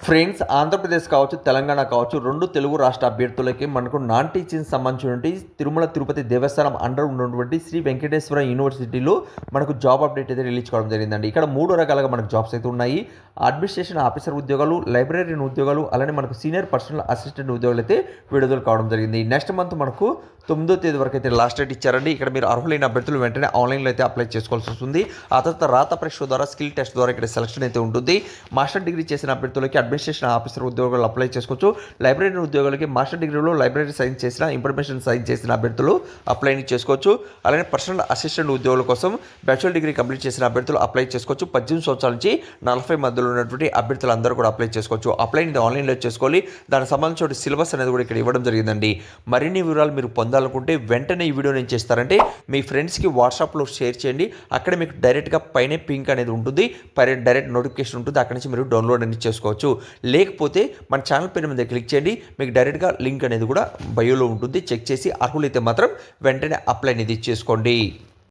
Friends, Andhra Pradesh కావచ్చు, తెలంగాణ కావచ్చు, 2 తెలుగు రాష్ట్ర అభ్యర్థులకి మనకు నాన్ టీచింగ్ సంబంధించినటువంటి తిరుమల తిరుపతి దేవస్థానం అండర్ ఉన్నటువంటి శ్రీ వెంకటేశ్వర యూనివర్సిటీలో మనకు జాబ్ అప్డేట్ అయితే రిలీజ్ కావడం జరిగిందండి. ఇక్కడ 3 రకాలుగా మనకు జాబ్స్ అయితే ఉన్నాయి. అడ్మినిస్ట్రేషన్ ఆఫీసర్ ఉద్యోగాలు, లైబ్రరీన్ ఉద్యోగాలు, అలానే మనకు సీనియర్ పర్సనల్ అసిస్టెంట్ ఉద్యోగాలు అయితే విడుదల కావడం జరిగింది. నెక్స్ట్ మంత్ మనకు 9వ తేదీ వరకు అయితే లాస్ట్ డేట్ ఇచ్చారండి. ఇక్కడ మీరు అర్హులైన అభ్యర్థులు వెంటనే ఆన్లైన్లో అయితే అప్లై చేసుకోవాల్సి వస్తుంది. ఆ తర్వాత రాత పరీక్ష ద్వారా, స్కిల్ టెస్ట్ ద్వారా ఇక్కడ సెలక్షన్ అయితే ఉంటుంది. మాస్టర్ డిగ్రీ చేసిన అభ్యర్థులకి అడ్మినిస్ట్రేషన్ ఆఫీసర్ ఉద్యోగాలు అప్లై చేసుకోవచ్చు. లైబ్రరీ ఉద్యోగాలకి మాస్టర్ డిగ్రీలో లైబ్రరీ సైన్స్ చేసిన, ఇన్ఫర్మేషన్ సైన్స్ చేసిన అభ్యర్థులు అప్లై చేసుకోవచ్చు. అలానే పర్సనల్ అసిస్టెంట్ ఉద్యోగుల కోసం బ్యాచులర్ డిగ్రీ కంప్లీట్ చేసిన అభ్యర్థులు అప్లై చేసుకోవచ్చు. 18 సంవత్సరాల నుంచి 40 మధ్యలో ఉన్నటువంటి అభ్యర్థులు అందరూ కూడా అప్లై చేసుకోవచ్చు. అప్లై ఆన్లైన్లో చేసుకోవాలి. దానికి సంబంధించిన సిలబస్ అనేది కూడా ఇక్కడ ఇవ్వడం జరిగిందండి. మరిన్ని వివరాలు మీరు పొందాలనుకుంటే వెంటనే ఈ వీడియోని ఏం చేస్తారంటే మీ ఫ్రెండ్స్కి వాట్సాప్లో షేర్ చేయండి. అక్కడ మీకు డైరెక్ట్గా పైన పింక్ అనేది ఉంటుంది, డైరెక్ట్ నోటిఫికేషన్ ఉంటుంది. అక్కడ నుంచి మీరు డౌన్లోడ్ అనేది చేసుకోవచ్చు. లేకపోతే మన ఛానల్ పైన మీద క్లిక్ చేయండి, మీకు డైరెక్ట్గా లింక్ అనేది కూడా బయోలో ఉంటుంది. చెక్ చేసి అర్హులైతే మాత్రం వెంటనే అప్లై అనేది చేసుకోండి.